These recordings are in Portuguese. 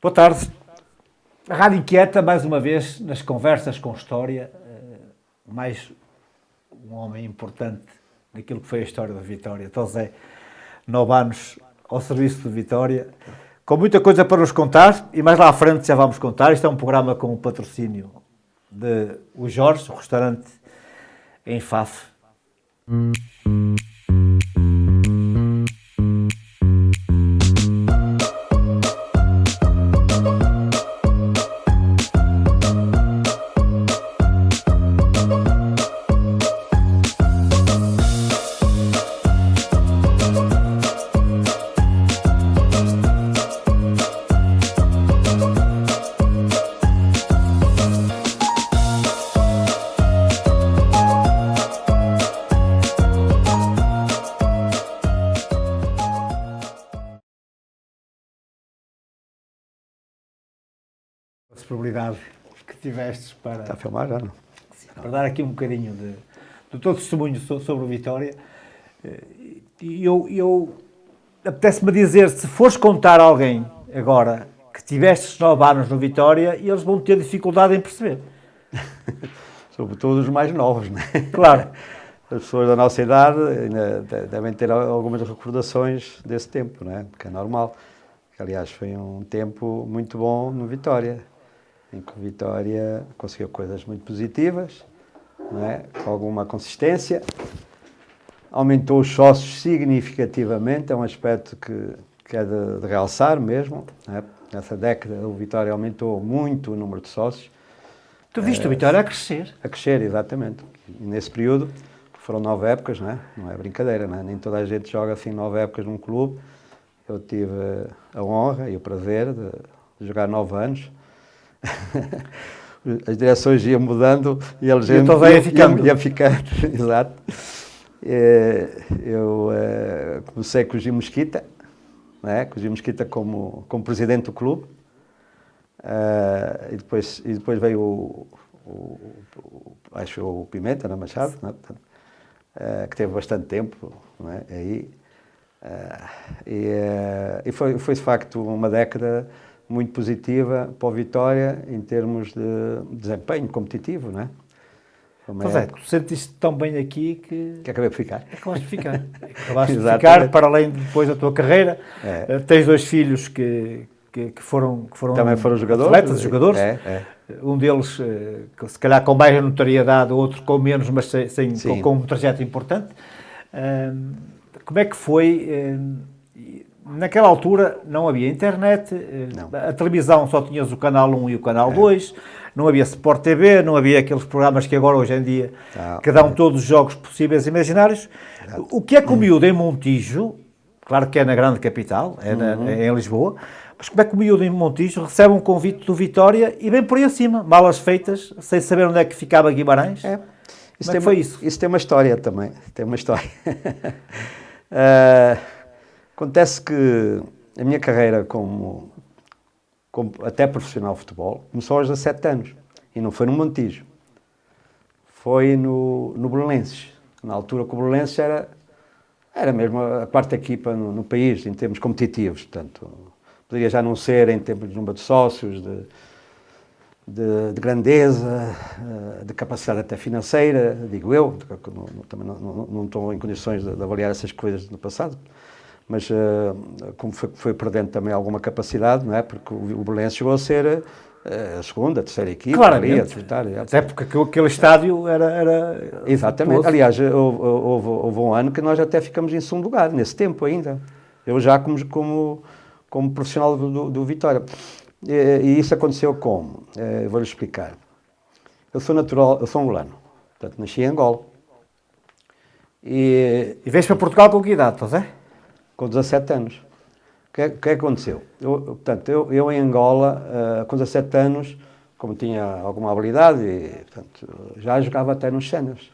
Boa tarde. A Rádio Inquieta, mais uma vez, nas conversas com história, mais um homem importante naquilo que foi a história da Vitória. Então, Zé, 9 anos ao serviço de Vitória, com muita coisa para nos contar, e mais lá à frente já vamos contar. Isto é um programa com o patrocínio de o Jorge, o restaurante em Faf. A disponibilidade que tivestes para... Está a filmar já, não? Para dar aqui um bocadinho do teu testemunho sobre o Vitória. E eu apetece-me dizer, se fores contar a alguém agora que tivestes 9 anos no Vitória, eles vão ter dificuldade em perceber. Sobretudo os mais novos, não é? Claro. As pessoas da nossa idade ainda devem ter algumas recordações desse tempo, não é? Que é normal. Que, aliás, foi um tempo muito bom no Vitória, em que o Vitória conseguiu coisas muito positivas, não é? Com alguma consistência, aumentou os sócios significativamente, é um aspecto que é de realçar mesmo, não é? Nessa década o Vitória aumentou muito o número de sócios. Tu viste o Vitória a crescer. A crescer, exatamente. E nesse período, foram 9 épocas, não é? Não é brincadeira, não é? Nem toda a gente joga assim 9 épocas num clube. Eu tive a honra e o prazer de jogar 9 anos. As direções iam mudando e eles iam ficando. Exato. Eu comecei com o Gil Mesquita, não é? Com o Gil Mesquita como presidente do clube. E depois veio acho o Pimenta, na Machado, não é? Que teve bastante tempo, não é? Aí. E foi de facto uma década muito positiva para o Vitória em termos de desempenho competitivo, não é? Pois é, tu sentiste tão bem aqui que acabei por ficar. Acabaste de ficar. Acabaste de ficar, para além de depois da tua carreira. Tens 2 filhos que foram também foram jogadores. Atletas, jogadores. Um deles, se calhar com mais notoriedade, o outro com menos, mas com um trajeto importante. Como é que foi? Naquela altura não havia internet, a televisão só tinhas o Canal 1 e o Canal 2, não havia Sport TV, não havia aqueles programas que agora hoje em dia que dão todos os jogos possíveis e imaginários. O que é que o miúdo em Montijo, claro que é na grande capital, é em Lisboa, mas como é que o miúdo em Montijo recebe um convite do Vitória e vem por aí acima, malas feitas, sem saber onde é que ficava Guimarães? Como é que foi isso? Isso tem uma história também, tem uma história. Acontece que a minha carreira como até profissional de futebol começou aos 17 anos e não foi no Montijo, foi no Belenenses. Na altura que o Belenenses era mesmo a 4ª equipa no país em termos competitivos, portanto poderia já não ser em termos de número de sócios, de grandeza, de capacidade até financeira, digo eu, também não estou em condições de avaliar essas coisas no passado, mas como foi perdendo também alguma capacidade, não é? Porque o Belenenses chegou a ser a 2ª, a 3ª equipa. Claramente, até porque aquele estádio era... Exatamente, aliás, houve um ano que nós até ficamos em 2º lugar, nesse tempo ainda, eu já como profissional do Vitória. E isso aconteceu como? Vou-lhe explicar. Eu sou angolano, portanto nasci em Angola. E vens para Portugal com que idade, José? Com 17 anos. O que aconteceu? Eu em Angola, com 17 anos, como tinha alguma habilidade, já jogava até nos Séniores,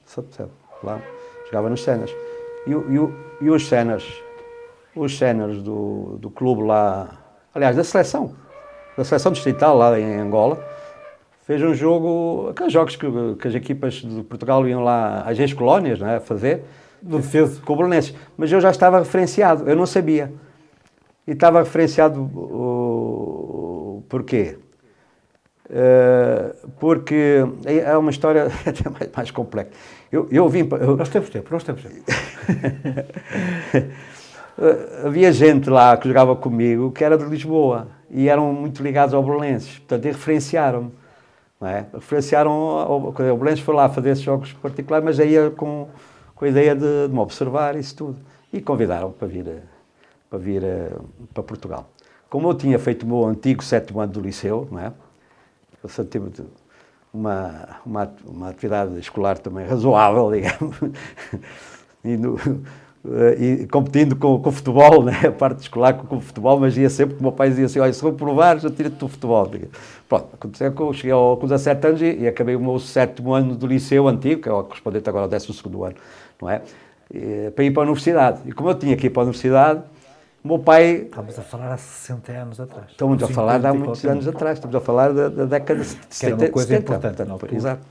lá, jogava nos Séniores. E os Séniores do clube lá, aliás, da seleção distrital lá em Angola, fez um jogo, aqueles jogos que as equipas de Portugal iam lá às ex-colónias, não é, fazer, com o Belenenses. Mas eu já estava referenciado, eu não sabia. E estava referenciado Porquê? Porque é uma história até mais complexa. Eu vim... Nós temos tempo. Havia gente lá que jogava comigo que era de Lisboa e eram muito ligados ao Belenenses, portanto, referenciaram-me. Não é? Referenciaram, o Belenenses foi lá fazer esses jogos particulares, mas aí com a ideia de me observar isso tudo. E convidaram para vir para Portugal. Como eu tinha feito o meu antigo 7º ano do liceu, não é? Eu sempre tive uma atividade escolar também razoável, digamos, e competindo com o futebol, né? A parte escolar com o futebol, mas ia sempre, que o meu pai dizia assim, olha, se reprovares, eu tiro-te do futebol. Pronto, aconteceu que eu cheguei com 17 anos e acabei o meu 7º ano do liceu antigo, que é o correspondente agora ao 12º ano, não é? Para ir para a universidade. E como eu tinha que ir para a universidade, o meu pai... Estamos a falar há 60 anos atrás. Estamos a falar de há muitos anos atrás, estamos a falar da década de 70. Que era uma coisa importante na altura. Exato.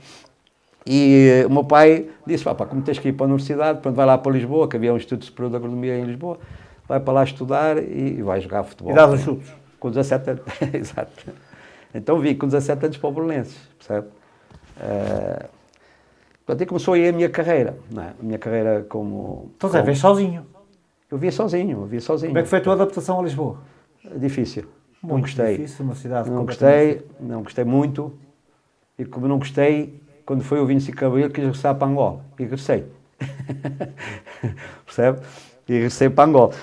E o meu pai disse, pá, como tens que ir para a universidade, pronto, vai lá para Lisboa, que havia um Instituto Superior de Agronomia em Lisboa, vai para lá estudar e vai jogar futebol. E dás os chutes? Com 17 anos, exato. Então vim com 17 anos para o Belenenses, percebe? Portanto, aí começou aí a minha carreira, não é? A minha carreira como... Então, Zé, vês sozinho? Eu via sozinho. Como é que foi a tua adaptação a Lisboa? Difícil. Muito não gostei. Difícil, uma cidade não gostei muito. E como não gostei, quando foi o 25 de Abril, quis regressar para Angola. E regressei. Percebe? E regressei para Angola.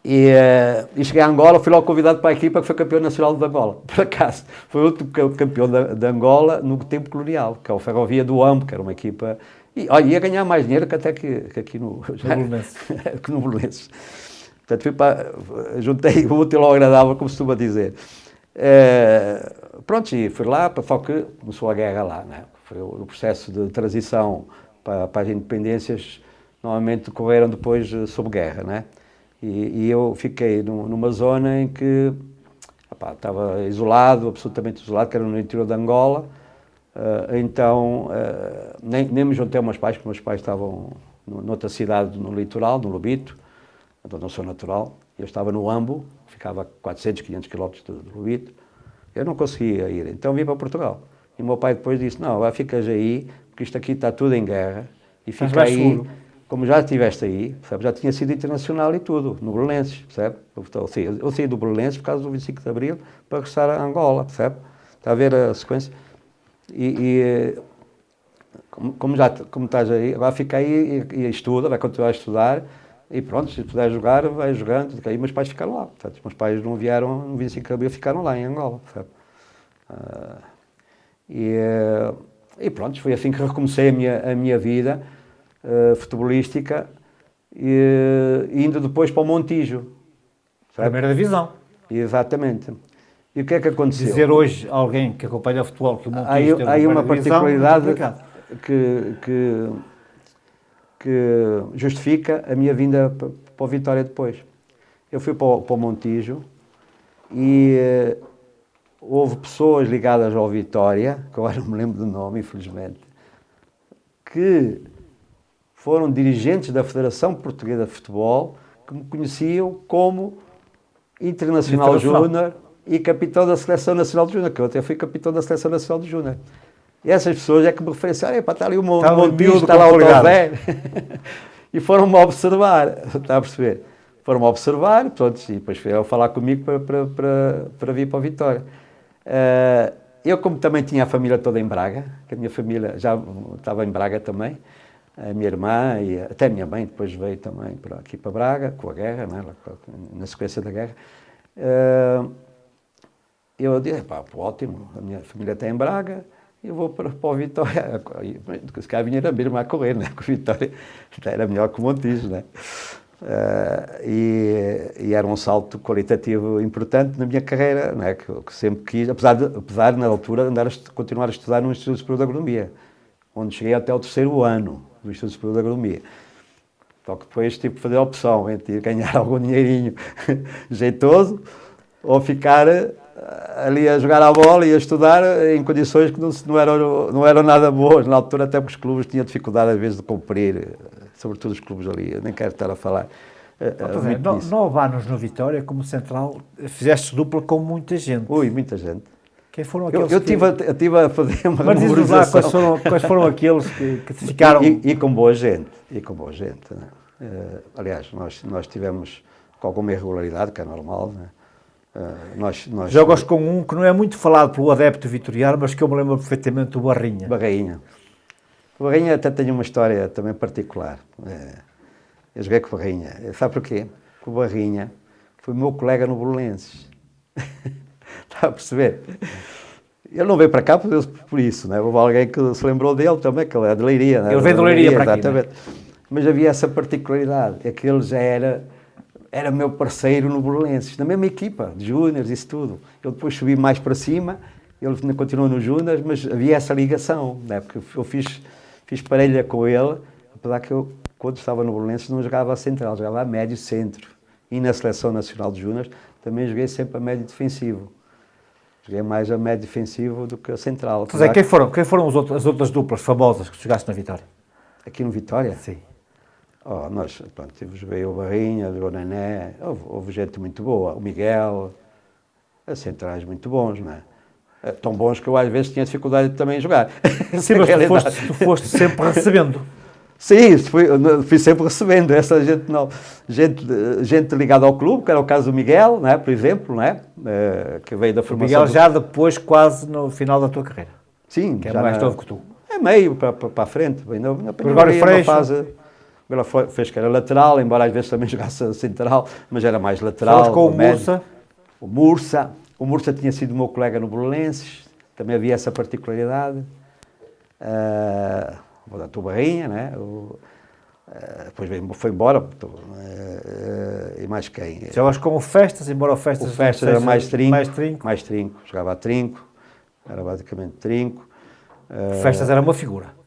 E cheguei a Angola, fui logo convidado para a equipa que foi campeão nacional de Angola. Por acaso. Foi o último campeão de Angola no tempo colonial, que é o Ferrovia do Ambo, que era uma equipa... E olha, ia ganhar mais dinheiro que até que aqui no Belenenses. Portanto, juntei o útil ao agradável, como se costuma dizer. Pronto, e fui lá, só que começou a guerra lá, né? Foi o processo de transição para as independências, normalmente decorreram depois sob guerra, né? E eu fiquei numa zona em que estava isolado, absolutamente isolado, que era no interior de Angola. Então, nem me juntei aos meus pais, porque meus pais estavam noutra cidade no litoral, no Lobito, onde eu não sou natural. Eu estava no Ambo, ficava a 400, 500 quilómetros do Lobito. Eu não conseguia ir, então vim para Portugal. E o meu pai depois disse, não, ficas aí, porque isto aqui está tudo em guerra, e fica aí, seguro. Como já estiveste aí, percebe? Já tinha sido internacional e tudo, no Belenenses, percebe? Eu saí do Belenenses por causa do 25 de Abril para regressar a Angola, percebe? Está a ver a sequência? Como estás aí, agora fica aí e estuda, vai continuar a estudar, e pronto, se puder jogar, vai jogando. Aí meus pais ficaram lá, portanto, meus pais não vieram no 25 de Abril, ficaram lá em Angola, sabe? E pronto, foi assim que recomecei a minha vida futebolística, indo depois para o Montijo. Sabe? Primeira divisão. Exatamente. E o que é que aconteceu? Dizer hoje a alguém que acompanha o futebol que o Montijo teve há aí uma particularidade que justifica a minha vinda para o Vitória depois. Eu fui para o Montijo e houve pessoas ligadas ao Vitória, que agora não me lembro do nome, infelizmente, que foram dirigentes da Federação Portuguesa de Futebol, que me conheciam como Internacional Júnior e capitão da Seleção Nacional de Júnior, que eu até fui capitão da Seleção Nacional de Júnior. E essas pessoas é que me referenciaram, está ali o Montijo, está lá o Tozé, e foram-me observar, está a perceber? Foram-me observar, pronto, e depois vieram falar comigo para vir para a Vitória. Eu, como também tinha a família toda em Braga, que a minha família já estava em Braga também, a minha irmã e até a minha mãe depois veio também aqui para Braga, com a guerra, né, na sequência da guerra. Eu disse, ótimo, a minha família está em Braga, eu vou para o Vitória. Se calhar vinha a minha irmã a correr, né, porque o Vitória era melhor que o Montijo, né? E era um salto qualitativo importante na minha carreira, não é? que sempre quis, apesar na altura de continuar a estudar no Instituto Superior de Agronomia, onde cheguei até o 3º ano do Instituto Superior de Agronomia. Só que depois tive que fazer a opção entre ganhar algum dinheirinho jeitoso ou ficar ali a jogar a bola e a estudar em condições que não eram nada boas. Na altura até porque os clubes tinham dificuldade às vezes de cumprir, sobretudo os clubes ali, eu nem quero estar a falar. muito 9 anos no Vitória, como central, fizeste dupla com muita gente. Ui, muita gente. Quem foram aqueles Eu tive a fazer uma memorização. Quais foram aqueles que te ficaram... E com boa gente, né? Aliás, nós tivemos com alguma irregularidade, que é normal, né? Jogas com um que não é muito falado pelo adepto vitoriano, mas que eu me lembro perfeitamente, o Barrinha. O Barrinha até tem uma história também particular. Eu joguei com o Barrinha. Sabe porquê? Porque o Barrinha foi meu colega no Belenenses. Está a perceber? Ele não veio para cá por isso, né? Houve alguém que se lembrou dele também, que ele é de Leiria. Né? Ele veio de Leiria para aqui. Exatamente. Mas havia essa particularidade, é que ele já era meu parceiro no Belenenses, na mesma equipa, de júniores, isso tudo. Eu depois subi mais para cima, ele continuou nos júniores, mas havia essa ligação, né? Porque eu fiz parelha com ele, apesar que eu, quando estava no Belenenses, não jogava a central, jogava a médio centro. E na Seleção Nacional de Júniores também joguei sempre a médio defensivo. Joguei mais a médio defensivo do que a central. Pois é, quem foram as outras duplas famosas que jogaste na Vitória? Aqui no Vitória? Sim. Joguei o Barrinha, o Nené, houve gente muito boa, o Miguel, as centrais muito bons, não é? Tão bons que eu às vezes tinha dificuldade de também jogar. Sim, mas tu foste sempre recebendo. Sim, fui sempre recebendo essa gente, não, gente ligada ao clube, que era o caso do Miguel, não é? Por exemplo, não é? Que veio da formação. Miguel já depois, quase no final da tua carreira. Sim. Que é mais novo que tu. É meio para a frente. Agora Ele fez que era lateral, embora às vezes também jogasse a central, mas era mais lateral. Falas com o Mursa. O Mursa tinha sido meu colega no Belenenses, também havia essa particularidade. O Barrinha, né? Depois foi embora. E mais quem? Jogas com o Festas, embora o Festas era mais trinco. Jogava a trinco, era basicamente trinco. Festas era uma figura.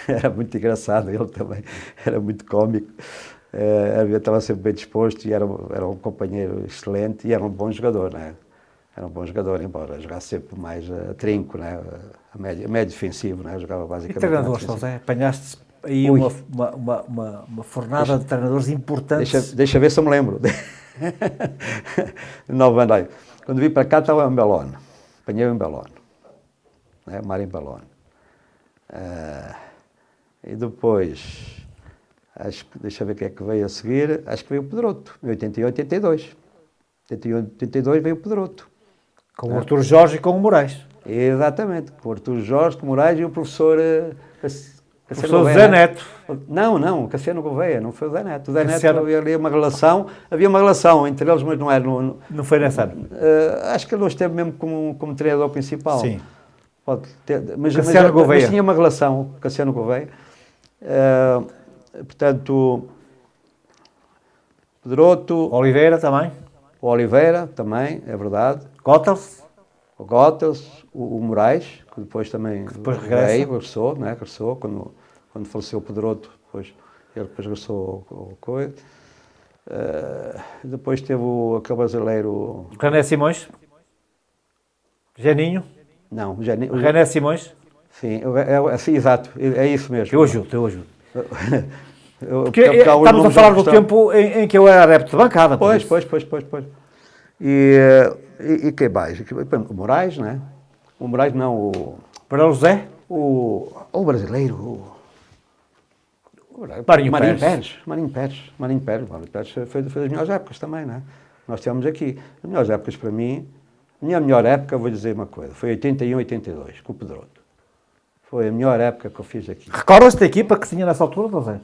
Era muito engraçado, ele também era muito cómico, estava sempre bem disposto e era um companheiro excelente e era um bom jogador, né? Era um bom jogador, embora jogasse sempre mais a trinco, né? a médio defensivo, né? Jogava basicamente. E treinadores, José? Apanhaste aí uma fornada de treinadores importantes. Deixa ver se eu me lembro. 9 anos. Quando vim para cá estava em Belone, apanhei em Belone. Mário Balone. E depois, deixa eu ver o que é que veio a seguir, acho que veio o Pedroto, em 81, 82. 82 veio o Pedroto. Com o Artur Jorge e com o Moraes. Exatamente, com o Artur Jorge, com o Moraes e o professor... Professor Zé Neto. Não, Cassiano Gouveia, não foi o Zé Neto. O Zé Neto havia uma relação entre eles, mas não era... Não foi nessa ano? Acho que ele não esteve mesmo como treinador principal. Sim. Pode ter, mas tinha uma relação com Cassiano Gouveia. Portanto, Pedroto... Oliveira também. O Oliveira também, é verdade. Gottels. O Gottels, o Moraes, que depois também regressou, né? Regressou quando faleceu o Pedroto, ele depois regressou ao coisa. Depois teve aquele brasileiro... René Simões. Geninho. Não, o René Simões? Sim, sim, exato, é isso mesmo. Eu ajudo. Porque estamos a falar do tempo em que eu era adepto de bancada. Pois. E quem mais? O Moraes, não é? O Moraes não, o... Para o José? O brasileiro, Marinho Pérez foi das melhores épocas também, não é? Nós tivemos aqui, as melhores épocas para mim, a minha melhor época, vou dizer uma coisa, foi 81, 82, com o Pedroto. Foi a melhor época que eu fiz aqui. Recordas-te da equipa que tinha nessa altura, José?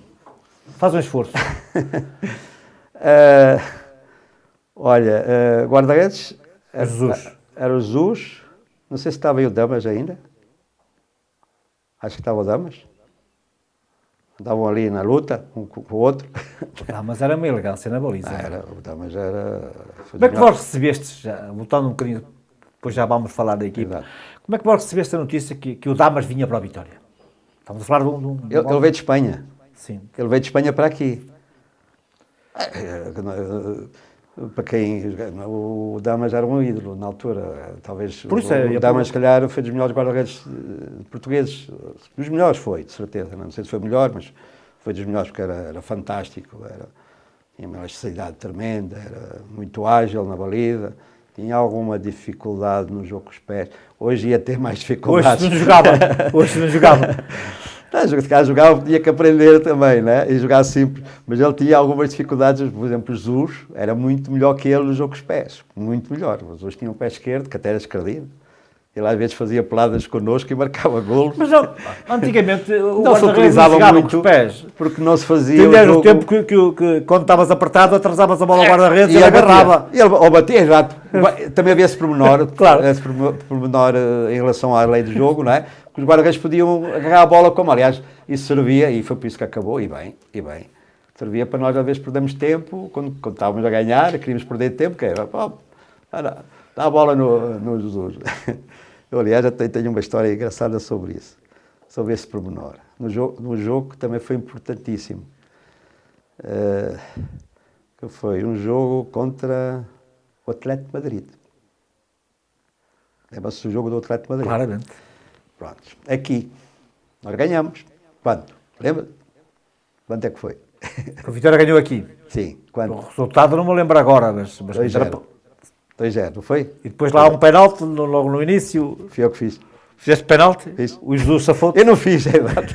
Faz um esforço. Guarda-redes... Era o Jesus, não sei se estava aí o Damas ainda. Acho que estava o Damas. Andavam ali na luta, um com o outro. O Damas era uma elegância na baliza. O Damas era... Como é que vós recebeste, voltando um bocadinho, depois já vamos falar da equipa, Exato. Como é que vós recebeste a notícia que o Damas vinha para a Vitória? Estamos a falar de um... Ele veio de Espanha. Sim. Ele veio de Espanha para aqui. Para quem... O Damas era um ídolo na altura. Talvez o Damas, se calhar, foi dos melhores guarda-redes portugueses. Dos melhores foi, de certeza. Não sei se foi o melhor, mas foi dos melhores porque era fantástico, tinha uma elasticidade tremenda, era muito ágil na baliza, tinha alguma dificuldade no jogo com os pés. Hoje ia ter mais dificuldades. Hoje não jogava. Se calhar jogava, tinha que aprender também, né? E jogar simples. Mas ele tinha algumas dificuldades, por exemplo, Jesus era muito melhor que ele no jogo com os pés. Muito melhor. Os Jesus tinha um pé esquerdo, que até era esquerdino. Ele às vezes fazia peladas connosco e marcava golos. Mas antigamente o não se utilizava muito com os pés. Porque não se fazia. Tu ainda o tempo que quando estavas apertado atrasavas a bola ao guarda-redes e ele agarrava. Ou batia, exato. Também havia esse pormenor, claro. Esse pormenor em relação à lei do jogo, não é? Que os guarda-redes podiam agarrar a bola como, aliás, isso servia, e foi por isso que acabou, e bem. Servia para nós, às vezes, perdermos tempo, quando estávamos a ganhar, queríamos perder tempo, que era, dá a bola no Jesus. Eu, aliás, até tenho uma história engraçada sobre isso, sobre esse pormenor. No jogo também foi importantíssimo. Que foi um jogo contra o Atlético de Madrid. Lembra-se do jogo do Atlético de Madrid? Claramente. Pronto. Aqui, nós ganhamos. Quanto? Lembra? Quanto é que foi? O Vitória ganhou aqui. Sim. Quanto? O resultado não me lembro agora, mas 2-0. 2-0, não foi? E depois lá há um penalti logo no início. Fui eu que fiz. Fizeste penalti? Fiz. O Jesus safou-te? Eu não fiz, é verdade.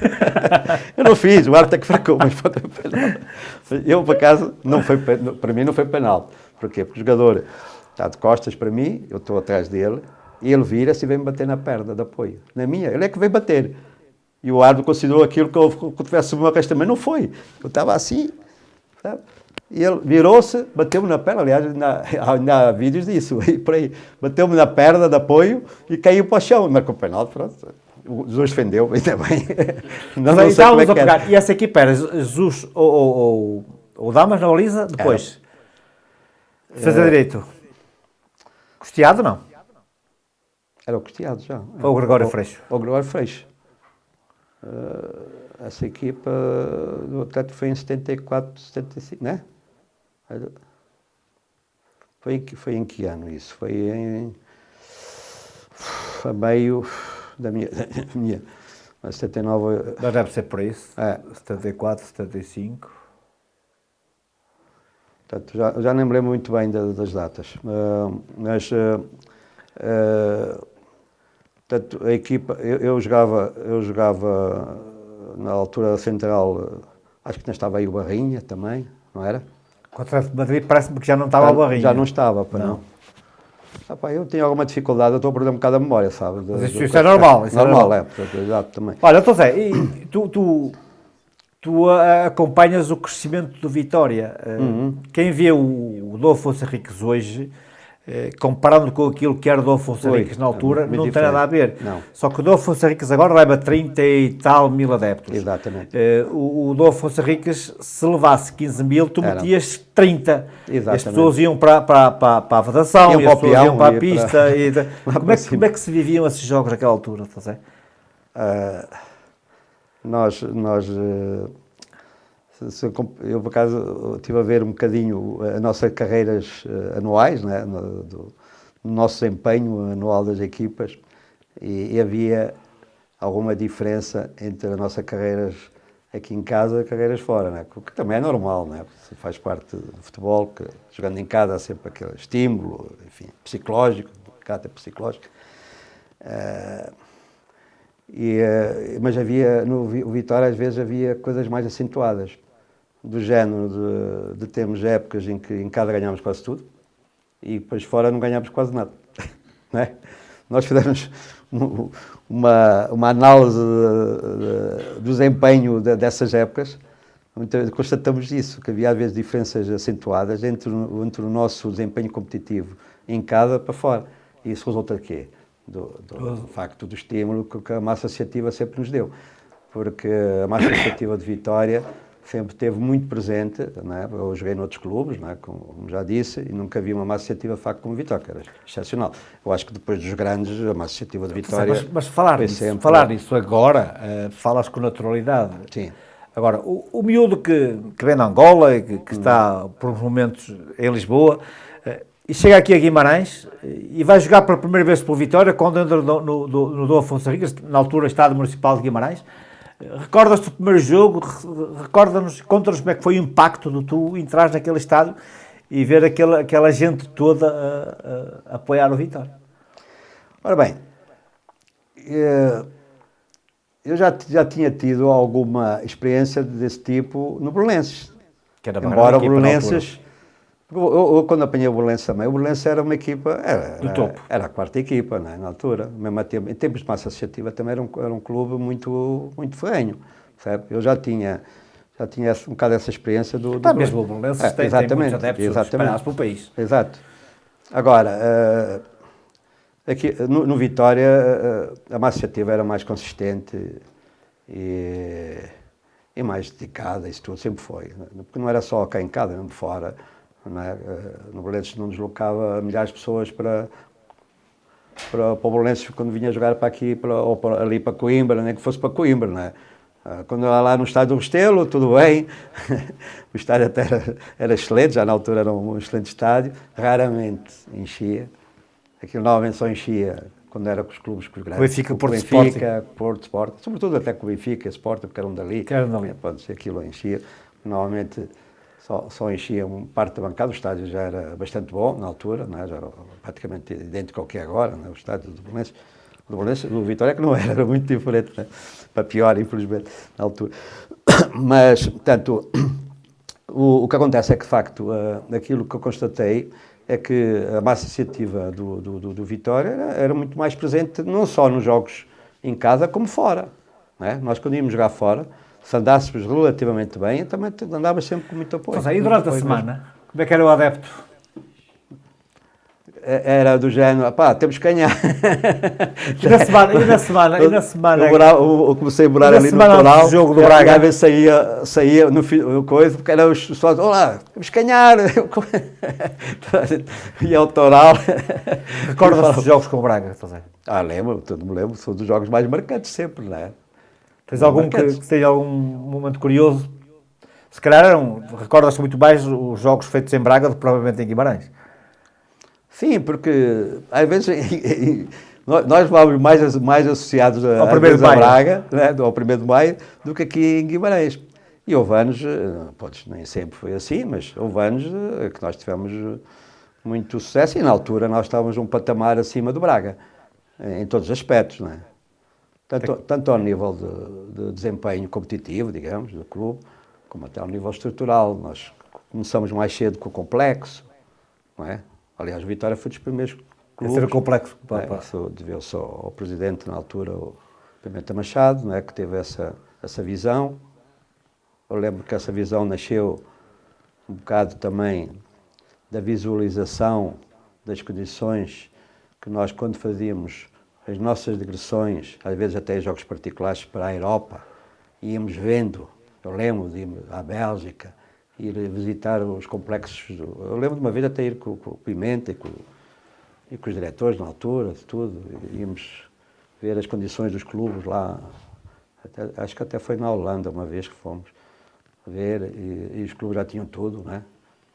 Eu não fiz, o árbitro é que fracou, mas foi penalti. Eu, por acaso, para mim não foi penalti. Porquê? Porque o jogador está de costas para mim, eu estou atrás dele, e ele vira-se e vem-me bater na perna de apoio. Na minha, ele é que veio bater. E o árbitro considerou aquilo que eu tivesse subido uma resta, mas não foi. Eu estava assim, sabe? E ele virou-se, bateu-me na perna, aliás, ainda há vídeos disso, aí por aí. Bateu-me na perna de apoio e caiu para o chão. Marcou o penalti, pronto. O Jesus defendeu, ainda bem. Não sei como é que era. E essa equipa era Jesus ou Damas na baliza, depois? Defesa direito. Costeado, não? Era o Costeado já. Ou o Gregório Freixo? O Gregório Freixo. Essa equipa do Atlético foi em 74, 75, não é? Foi em que ano isso? Foi a meio da minha 79... Mas deve ser por isso. 74, 75... Portanto, já nem me lembro muito bem das datas, mas portanto, a equipa, eu jogava na altura central, acho que não estava aí o Barrinha também, não era? O Atlético de Madrid parece-me que já não estava o Barrinha. Já não estava, não. Eu tenho alguma dificuldade, eu estou a perder um bocado a memória, sabe? Mas isso é normal. Isso normal, é, portanto, exato, também. Olha, então Zé, tu acompanhas o crescimento do Vitória. Quem vê o Adolfo Henriques hoje, comparando com aquilo que era o Adolfo Henriques na altura, não tem nada a ver. Não. Só que o Adolfo Henriques agora leva 30 e tal mil adeptos. Exatamente. O Adolfo Henriques, se levasse 15 mil, tu metias 30. Exatamente. As pessoas iam para a vedação, e as pessoas iam para a pista. Como é que se viviam esses jogos naquela altura, José? Eu, por acaso, estive a ver um bocadinho as nossas carreiras anuais, né, no nosso desempenho anual das equipas, e havia alguma diferença entre as nossas carreiras aqui em casa e carreiras fora, né, que também é normal, né, faz parte do futebol, que jogando em casa há sempre aquele estímulo, enfim, psicológico, caráter psicológico. Mas no Vitória às vezes havia coisas mais acentuadas, do género de termos épocas em que em casa ganhámos quase tudo e depois fora não ganhámos quase nada. Não é? Nós fizemos uma análise do desempenho dessas épocas, então, constatamos isso, que havia às vezes diferenças acentuadas entre o nosso desempenho competitivo em casa para fora. E isso resulta de quê? Do facto do estímulo que a massa associativa sempre nos deu, porque a massa associativa de Vitória sempre esteve muito presente, não é? Eu joguei noutros clubes, não é? Como já disse, e nunca vi uma massa associativa de facto como Vitória, que era excepcional. Eu acho que depois dos grandes, a massa associativa de Vitória... Mas falar disso agora, falas com naturalidade. Sim. Agora, o miúdo que vem de Angola, que está por uns momentos em Lisboa, e chega aqui a Guimarães e vai jogar pela primeira vez pelo Vitória, quando entra no Dom Afonso Henriques, na altura Estado Municipal de Guimarães, Recordas-te do primeiro jogo? Recorda-nos, conta-nos como é que foi o impacto de tu entrar naquele estádio e ver aquela gente toda a apoiar o Vitória. Ora bem, eu já tinha tido alguma experiência desse tipo no Belenenses. Embora o Belenenses... Eu, quando apanhei o Belenenses também, o Belenenses era uma equipa... do topo. Era a quarta equipa, né, na altura. Mesmo em tempos de massa associativa também era um clube muito, muito ferrenho. Sabe? Eu já tinha um bocado essa experiência do mesmo o Belenenses tem muitos adeptos espalhados pelo país. Exato. Agora, aqui, no Vitória, a massa associativa era mais consistente e mais dedicada, isso tudo sempre foi. Porque não era só cá em casa, mesmo fora. Não é? No Belenenses não deslocava milhares de pessoas para o Belenenses quando vinha jogar para aqui, ali para Coimbra, nem que fosse para Coimbra, não é? Quando eu ia lá no estádio do Restelo, tudo bem, o estádio até era excelente, já na altura era um excelente estádio, raramente enchia, aquilo normalmente só enchia quando era com os clubes com os grandes. Benfica, Porto Sport, sobretudo até com o Benfica, Sport, porque eram dali. Pronto, aquilo enchia, normalmente só enchia parte da bancada, o estádio já era bastante bom na altura, não é? Já era praticamente idêntico ao que é agora, não é? O estádio do Belenenses, do Vitória que não era muito diferente, né? Para pior, infelizmente, na altura. Mas, portanto, o que acontece é que, de facto, aquilo que eu constatei é que a massa associativa do Vitória era muito mais presente, não só nos jogos em casa, como fora. Não é? Nós, quando íamos jogar fora, se andássemos relativamente bem, também andávamos sempre com muito apoio. Mas aí, durante a semana, como é que era o adepto? Era do género, pá, temos que ganhar. E na semana? Eu comecei a morar ali no Toral. Jogo do Braga. A vez saía no coisa, porque era os pessoas, olá, temos que ganhar. Ia ao Toral. Recordas-te dos jogos com o Braga? Lembro, me lembro, são dos jogos mais marcantes sempre, não é? Tens algum que tenha algum momento curioso? Se calhar recordas-te muito mais os jogos feitos em Braga do que provavelmente em Guimarães. Sim, porque às vezes nós vamos mais associados a Braga, né, ao 1º de Maio, do que aqui em Guimarães. E houve anos, nem sempre foi assim, mas houve anos que nós tivemos muito sucesso e na altura nós estávamos um patamar acima do Braga, em todos os aspectos, não é? Tanto ao nível de desempenho competitivo, digamos, do clube, como até ao nível estrutural. Nós começamos mais cedo com o complexo, não é? Aliás, o Vitória foi dos primeiros clubes. Esse era o complexo. Deveu-se ao presidente, na altura, o Pimenta Machado, não é? Que teve essa visão. Eu lembro que essa visão nasceu um bocado também da visualização das condições que nós, quando fazíamos as nossas digressões, às vezes até jogos particulares para a Europa, íamos vendo, eu lembro de ir à Bélgica, ir visitar os complexos. Eu lembro de uma vez até ir com o Pimenta e com os diretores na altura, tudo. Íamos ver as condições dos clubes lá. Acho que até foi na Holanda uma vez que fomos ver e os clubes já tinham tudo, né?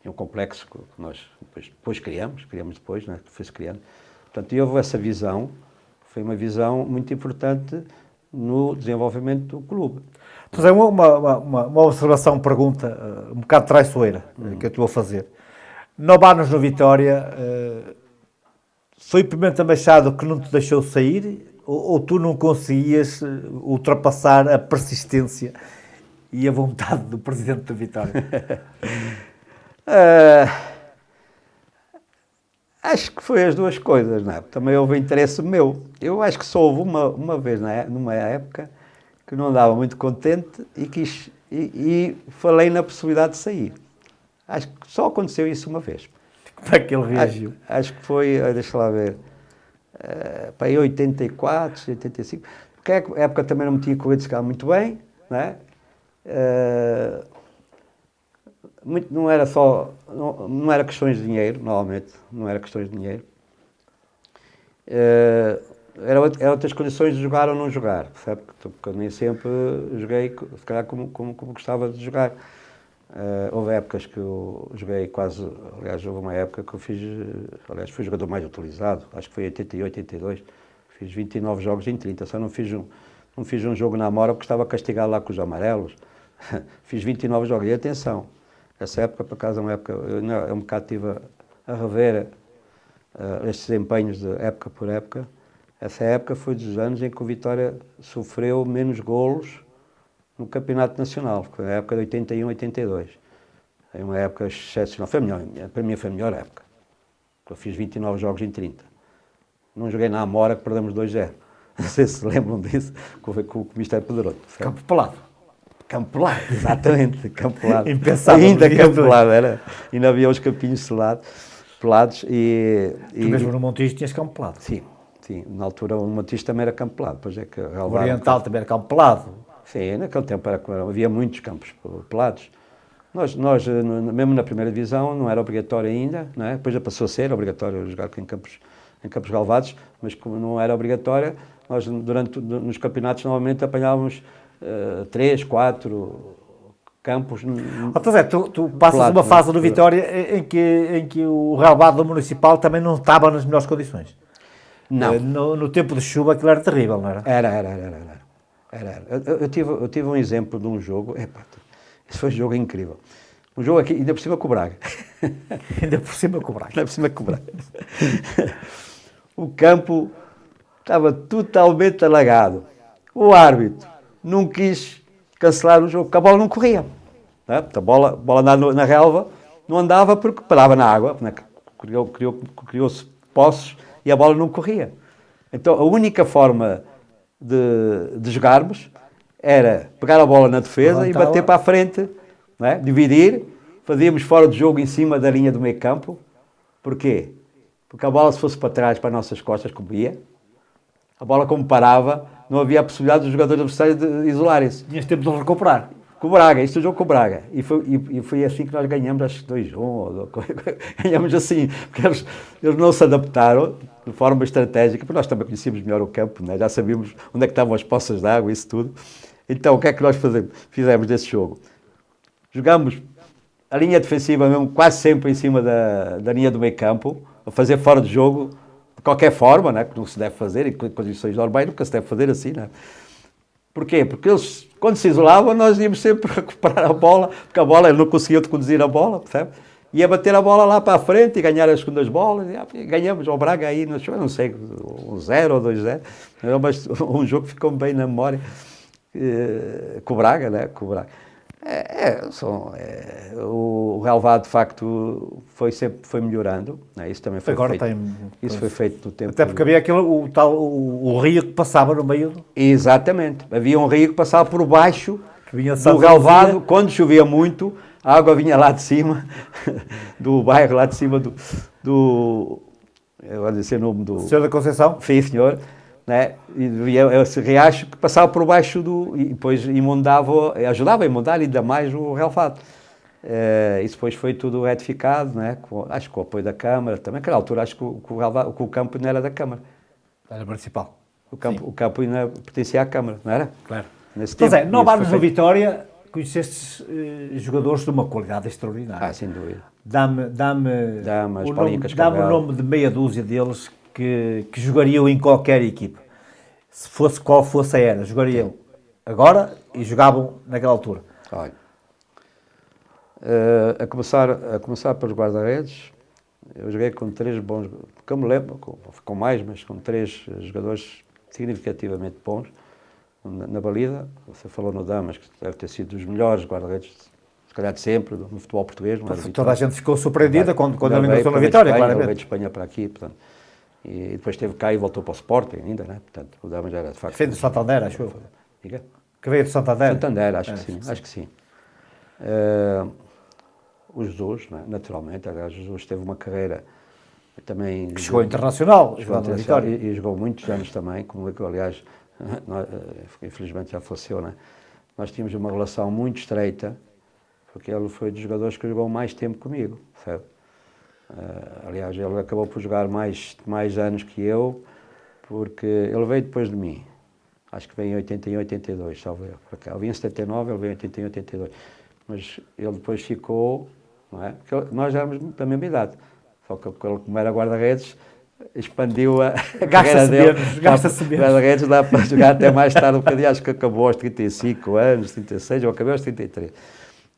Tinha um complexo que nós depois criamos depois, né? Foi-se criando. Portanto, houve essa visão, foi uma visão muito importante no desenvolvimento do clube. Então, é uma observação, pergunta, um bocado traiçoeira, que eu te vou fazer. 9 anos no Vitória, foi o Pimenta Machado que não te deixou sair ou tu não conseguias ultrapassar a persistência e a vontade do presidente do Vitória? Acho que foi as duas coisas, não é? Também houve interesse meu. Eu acho que só houve uma vez, numa época, que não andava muito contente e falei na possibilidade de sair. Acho que só aconteceu isso uma vez. Como é que ele reagiu? Acho que foi, deixa lá ver, para aí 84, 85, porque a época também não me tinha corrido se calhar muito bem, não é? Não era só, não era questões de dinheiro, normalmente, não era questões de dinheiro. Era outras condições de jogar ou não jogar, sabe? Porque eu nem sempre joguei, se calhar, como gostava de jogar. Houve épocas que eu joguei quase, aliás, houve uma época que eu fui o jogador mais utilizado, acho que foi em 88, 82, fiz 29 jogos em 30, só não fiz Não fiz um jogo na Amora porque estava castigado lá com os amarelos. Fiz 29 jogos. E atenção, essa época, por acaso, é uma época... Eu um bocado estive a rever estes desempenhos de época por época. Essa época foi dos anos em que o Vitória sofreu menos golos no Campeonato Nacional. Foi a época de 81, 82. É uma época excepcional. Foi a melhor, para mim foi a melhor época. Eu fiz 29 jogos em 30. Não joguei na Amora, que perdemos 2-0. Não sei se lembram disso, com o Mistério Poderoso. Campo pelado. Campo pelado, exatamente, campo pelado. Impensável. Ainda campo pelado, era. Ainda havia os campinhos pelados e... Tu mesmo no Montijo tinhas campo pelado. Sim, sim. Na altura o Montijo também era campo pelado. Depois é que o Oriental também era campo pelado. Sim, naquele tempo havia muitos campos pelados. Nós, mesmo na primeira divisão, não era obrigatório ainda, não é? Depois já passou a ser obrigatório jogar em campos relvados, mas como não era obrigatória, nós nos campeonatos normalmente apanhávamos 3, 4 campos. Tu passas uma fase no Vitória em que o relvado municipal também não estava nas melhores condições. Não. No tempo de chuva aquilo era terrível, não era? Era. Eu tive um exemplo de um jogo, esse foi um jogo incrível. Um jogo aqui, ainda por cima com o Braga. Ainda por cima com o Braga. O campo estava totalmente alagado. O árbitro não quis cancelar o jogo, porque a bola não corria. Não é? A bola andava na relva, não andava porque parava na água, né? Criou-se poços e a bola não corria. Então a única forma de jogarmos era pegar a bola na defesa e bater para a frente, não é? Dividir, fazíamos fora de jogo em cima da linha do meio campo. Porquê? Porque a bola, se fosse para trás, para as nossas costas, como ia, a bola como parava, não havia a possibilidade dos jogadores adversários de isolarem-se. Tinhas tempo de recuperar. Com o Braga, este é o jogo com o Braga. E foi assim que nós ganhamos, acho que 2-1, ganhamos assim, porque eles não se adaptaram de forma estratégica, porque nós também conhecíamos melhor o campo, né? Já sabíamos onde é que estavam as poças de água, isso tudo. Então, o que é que nós fizemos desse jogo? Jogamos a linha defensiva mesmo, quase sempre em cima da linha do meio campo, a fazer fora de jogo, de qualquer forma, né? Que não se deve fazer, em condições normais nunca se deve fazer assim, né? Porquê? Porque eles, quando se isolavam, nós íamos sempre recuperar a bola, porque a bola, ele não conseguia conduzir a bola, percebe? Ia bater a bola lá para a frente e ganhar as segundas bolas, e ganhamos ao Braga aí, não sei, 1-0 ou 2-0, mas um jogo que ficou bem na memória, com o Braga, né? Com o Braga. O relvado, de facto, foi melhorando, né? Isso também foi agora feito. Isso foi feito no tempo. Até porque havia o rio que passava no meio do... Exatamente. Havia um rio que passava por baixo do relvado. Quando chovia muito, a água vinha lá de cima, do bairro lá de cima eu vou dizer o nome do... Senhor da Conceição? Sim, senhor. Né? E havia esse riacho que passava por baixo e depois ajudava a inundar ainda mais o relvado. Isso depois foi tudo retificado, né? Acho que com o apoio da Câmara também. Naquela altura acho que o campo não era da Câmara. Era municipal. O campo ainda pertencia à Câmara, não era? Claro. Nesse Pois tempo, 9 anos no Vitória, conhecestes jogadores de uma qualidade extraordinária. Sem dúvida. Dá-me o nome de meia dúzia deles que jogariam em qualquer equipe. Se fosse qual fosse a era, jogariam agora e jogavam naquela altura. Olha, a começar pelos guarda-redes, eu joguei com 3 bons, que eu me lembro, com mais, mas com 3 jogadores significativamente bons. Na Balida, você falou no Damas, que deve ter sido dos melhores guarda-redes, se calhar de sempre, no futebol português. Toda a gente ficou surpreendida quando ele ingressou na Vitória, claramente. Ele veio de Espanha para aqui, portanto. E depois esteve cá e voltou para o Sporting ainda, né? Portanto, o Damas era de facto... Veio do Santander, acho eu. Diga? Que veio do Santander? Santander, acho que sim. O Jesus, né? Naturalmente, aliás, Jesus teve uma carreira também... Que chegou internacional, e jogou muitos anos também, como aliás, infelizmente já faleceu, né? Nós tínhamos uma relação muito estreita, porque ele foi dos jogadores que jogou mais tempo comigo, certo? Aliás, ele acabou por jogar mais anos que eu, porque ele veio depois de mim. Acho que veio em 81, 82, salvo eu. Ele veio em 79, ele veio em 81, 82. Mas ele depois ficou, não é? Porque nós éramos da mesma idade. Só que ele, como era guarda-redes, expandiu a carreira Gasta-se dele. menos, gasta-se menos. Guarda-redes dá para jogar até mais tarde um bocadinho, acho que acabou aos 35 anos, 36, eu acabei aos 33.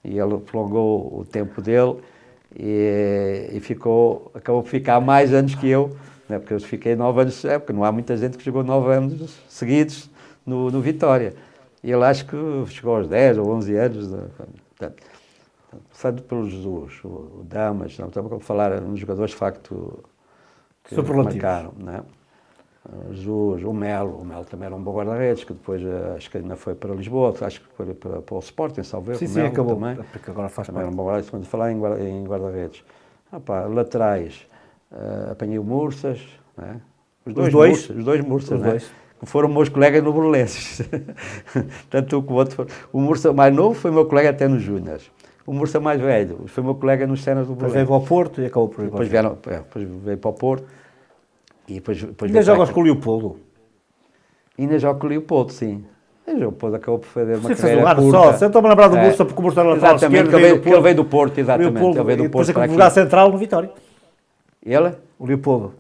E ele prolongou o tempo dele e acabou por ficar mais anos que eu, né? Porque eu fiquei 9 anos, porque não há muita gente que jogou 9 anos seguidos no Vitória. E ele acho que chegou aos 10 ou 11 anos, passando pelo Jesus, o Damas, não estamos a falar nos jogadores de facto que marcaram, né? Jesus, o Melo também era um bom guarda-redes, que depois acho que ainda foi para Lisboa, acho que foi para o Sporting, salve. Sim, acabou, também, porque agora faz também era um bom guarda-redes, quando falar em guarda-redes. Laterais, apanhei o Mursas, né? Os dois Mursas, né? Que foram meus colegas no Belenenses. Tanto um como o outro. O Mursa mais novo foi meu colega até nos Júniors. O Mursa mais velho foi meu colega nos cenas do Belenenses. Depois veio para o Porto e acabou por ir. Depois veio para o Porto. E depois ainda jogas com o Leopoldo? Ainda jogo com o Leopoldo, sim. O Leopoldo acabou por fazer uma carreira curta. Só. Você estou-me a lembrar do Mursa, porque o Mursa era lateral esquerdo. Ele veio do Porto, exatamente. Ele veio do Porto. Depois é que jogar central no Vitória. Ele? O Leopoldo.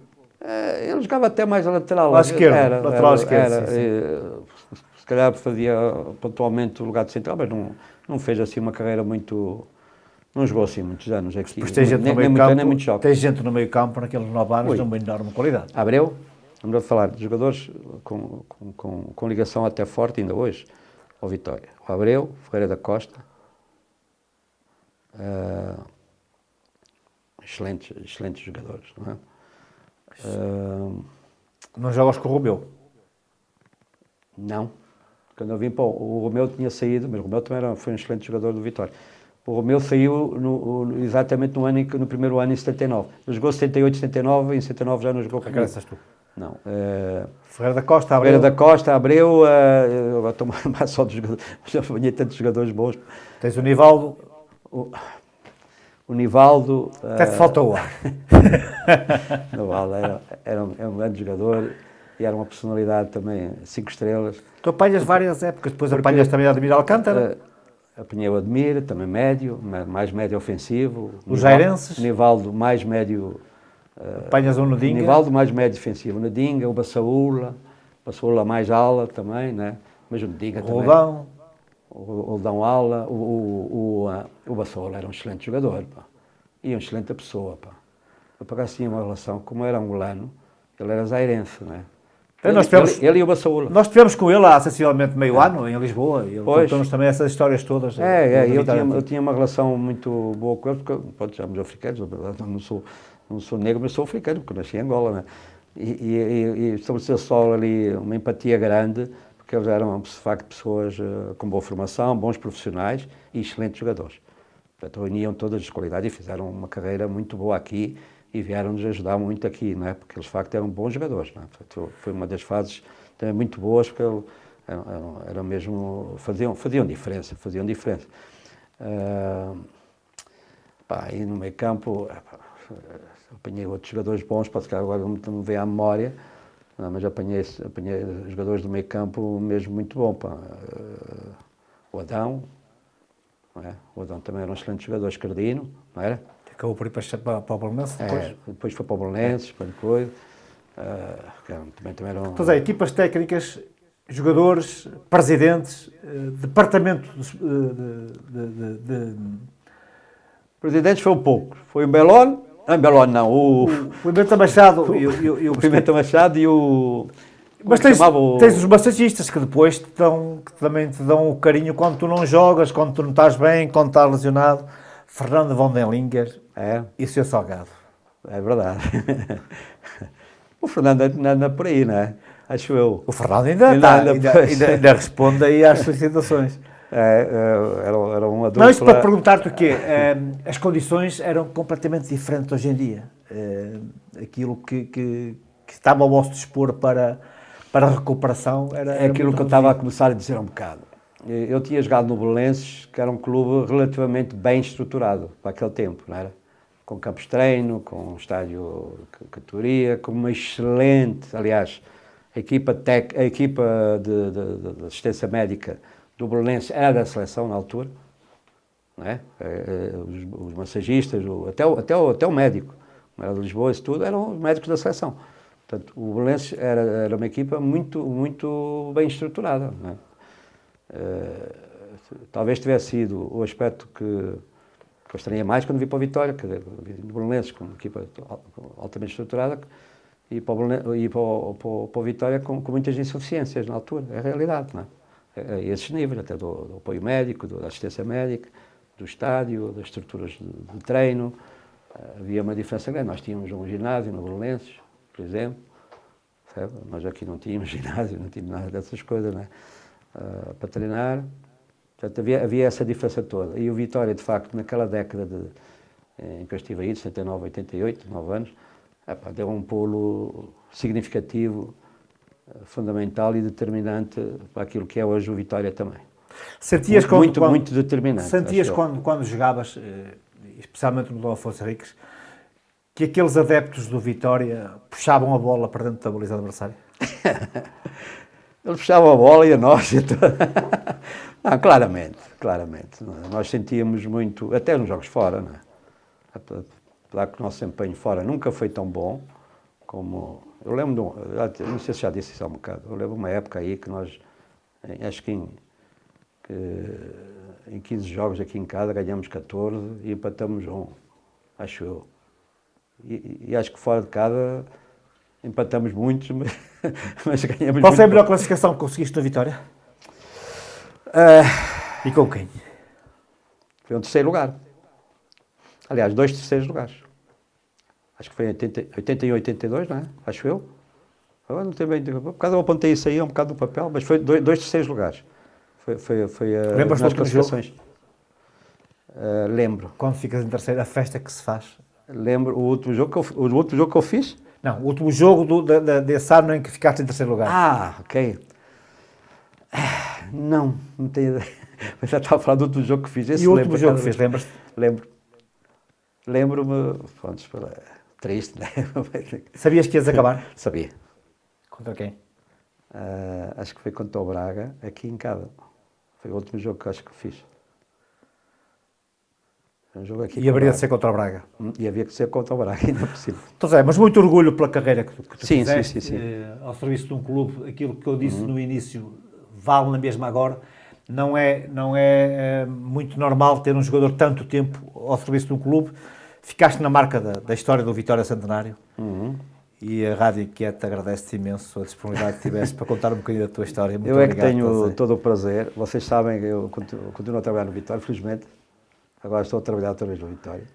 Ele jogava até mais a lateral. À esquerda, lateral esquerdo. Se calhar fazia pontualmente o lugar de central, mas não fez assim uma carreira muito... Não jogou assim muitos anos aqui. Pois tem gente no meio campo, tem gente no meio campo naqueles 9 anos de uma enorme qualidade. Abreu, vamos a falar de jogadores com ligação até forte ainda hoje ao Vitória. O Abreu, Ferreira da Costa, excelentes jogadores, não é? Não jogas com o Romeu? Não. Quando eu vim para o Romeu tinha saído, mas o Romeu também foi um excelente jogador do Vitória. O Romeu saiu exatamente no primeiro ano, em 79. Ele jogou 78, 79, em 79 já não jogou comigo. Tu? Não. Ferreira da Costa, Abreu. Ferreira da Costa, Abreu, eu estou mais só dos jogadores, já apanhei tantos jogadores bons. Tens o Nivaldo. O Nivaldo... Até te falta o ar. O Nivaldo era um grande jogador e era uma personalidade também, 5 estrelas. Tu apanhas várias épocas, depois apanhas também a Ademir Alcântara. Apanhei o Ademir, também médio, mais médio ofensivo. Os Jairenses. O Nivaldo mais médio... Apanhas o Nedinga. O Nivaldo mais médio defensivo. O Nedinga, o Bassaúla mais ala também, né? Mas o Nedinga também. Roldão. O Roldão ala. O Bassaúla era um excelente jogador, pá. E uma excelente pessoa, pá. Eu por acaso tinha uma relação, como era angolano, ele era zairense, né? Ele e o Bassaúla. Nós estivemos com ele há sensivelmente meio ano, em Lisboa, e ele contou-nos também essas histórias todas. Eu tinha uma relação muito boa com ele, porque, pode chamar-me africanos, na verdade, não sou negro, mas sou africano, porque nasci em Angola, né? E estabeleceu só ali uma empatia grande, porque eles eram, de facto, pessoas com boa formação, bons profissionais e excelentes jogadores. Portanto, reuniam todas as qualidades e fizeram uma carreira muito boa aqui, e vieram-nos ajudar muito aqui, não é? Porque eles de facto eram bons jogadores, não é? Portanto, foi uma das fases também muito boas, porque eram mesmo, faziam diferença. E no meio campo, apanhei outros jogadores bons, para ficar agora não me vem à memória, mas apanhei jogadores do meio campo mesmo muito bom, pá. O Adão, não é? O Adão também era um excelente jogador, Escardino, não era? Acabou por ir para o Belenenses depois? Depois foi para o Belenenses, para coisa. Também eram... Pois é, equipas técnicas, jogadores, presidentes, departamento de... Presidentes foi um pouco. Foi o Belón, não, o Pimenta Machado o Pimenta Machado e o... Mas tens os massagistas que depois que também te dão o carinho quando tu não jogas, quando tu não estás bem, quando estás lesionado. Fernando Vandenlinger e o Sr. Salgado. É verdade. O Fernando anda por aí, não é? Acho eu. O Fernando ainda responde aí às solicitações. Era uma dupla... Não, isto para perguntar-te o quê? As condições eram completamente diferentes hoje em dia. Aquilo que estava ao vosso dispor para a recuperação era aquilo que eu estava a começar a dizer um bocado. Eu tinha jogado no Belenenses, que era um clube relativamente bem estruturado para aquele tempo, não era? Com campos de treino, com um estádio de categoria, com uma excelente, aliás, a equipa de assistência médica do Belenenses era da seleção na altura, não é? Os massagistas, até o médico, não era de Lisboa, isso tudo, eram os médicos da seleção. Portanto, o Belenenses era uma equipa muito bem estruturada. Não é? Talvez tivesse sido o aspecto que eu estranhei mais quando vi para o Vitória, que o Belenenses com uma equipa altamente estruturada e para o Vitória com muitas insuficiências na altura. É a realidade, não é? A esses níveis, até do apoio médico, da assistência médica, do estádio, das estruturas de treino. Havia uma diferença grande. Nós tínhamos um ginásio no Belenenses, por exemplo. Sabe? Nós aqui não tínhamos ginásio, não tínhamos nada dessas coisas, não é? Para treinar. Portanto, havia essa diferença toda. E o Vitória, de facto, naquela década em que eu estive aí, de 79, 88, 9 anos, deu um pulo significativo, fundamental e determinante para aquilo que é hoje o Vitória também. Sentias muito determinante. Sentias quando jogavas, especialmente no Dom Afonso Henriques, que aqueles adeptos do Vitória puxavam a bola para dentro da baliza adversária? Eles puxavam a bola e a nós. Claramente. Nós sentíamos muito, até nos jogos fora, não é? Apesar que o nosso empenho fora nunca foi tão bom como... Eu lembro, não sei se já disse isso há um bocado, eu lembro uma época aí que nós, acho que em 15 jogos aqui em casa ganhamos 14 e empatamos 1, acho eu. E acho que fora de casa empatamos muitos, mas ganhamos. Qual foi a melhor classificação que conseguiste na Vitória? E com quem? Foi um terceiro lugar. Aliás, 2 terceiros lugares. Acho que foi em 81 e 82, não é? Acho eu. Agora não tenho bem. Por causa eu apontei isso aí, um bocado no papel, mas foi 2 terceiros lugares. Foi Lembras-te das classificações. Lembro. Quando ficas em terceiro, a festa que se faz? Lembro o último jogo que eu fiz? Não, o último jogo desse ano em que ficaste em terceiro lugar. Ok. Não tenho ideia. Mas já estava a falar do último jogo que fiz. E o último jogo que fiz, lembras-te? Lembro-me, triste, né? Sabias que ias acabar? Sabia. Contra quem? Acho que foi contra o Braga, aqui em casa. Foi o último jogo que acho que fiz. Um jogo aqui e haveria de ser contra o Braga? E havia que ser contra o Braga, ainda por cima. Então, mas muito orgulho pela carreira que tu fizeste. Sim. Ao serviço de um clube, aquilo que eu disse no início vale na mesma agora. Não é muito normal ter um jogador tanto tempo ao serviço de um clube. Ficaste na marca da história do Vitória Centenário. E a Rádio Inquieta agradece-te imenso a disponibilidade que tiveste para contar um bocadinho da tua história. Muito obrigado. Eu que tenho todo o prazer. Vocês sabem que eu continuo a trabalhar no Vitória, felizmente. Agora estou a trabalhar outra vez no Vitória.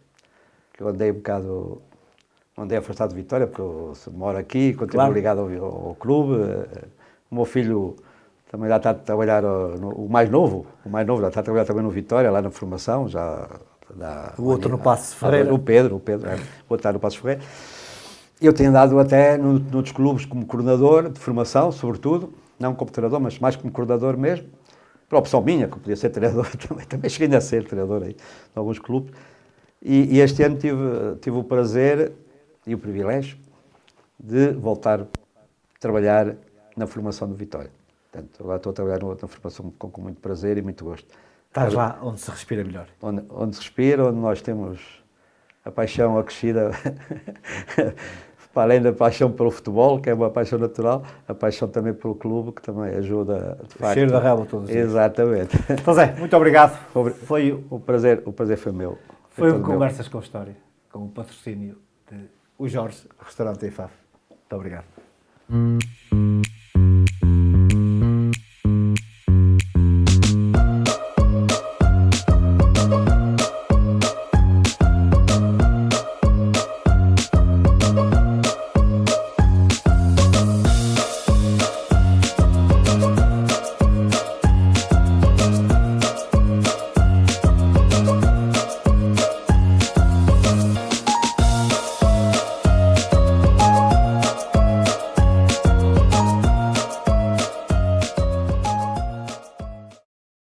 Que eu andei afastado de Vitória, porque eu moro aqui, continuo ligado ao clube. O meu filho também já está a trabalhar, o mais novo já está a trabalhar também no Vitória, lá na formação, o outro no Passos Ferreira. O Pedro, o outro está no Passos Ferreira. Eu tenho andado até noutros clubes como coordenador de formação, sobretudo, não como treinador, mas mais como coordenador mesmo, por opção minha, que eu podia ser treinador também cheguei a ser treinador aí, em alguns clubes. E este ano tive o prazer e o privilégio de voltar a trabalhar na formação do Vitória. Portanto, agora estou a trabalhar na formação com muito prazer e muito gosto. Estás lá onde se respira melhor. Onde se respira, onde nós temos a paixão acrescida, para além da paixão pelo futebol, que é uma paixão natural, a paixão também pelo clube, que também ajuda, de facto. O cheiro da relva todos os dias. Exatamente. Então, Zé, muito obrigado. O prazer foi meu. Foi um Conversas com História, com o patrocínio de o Jorge, Restaurante IFAF. Muito obrigado.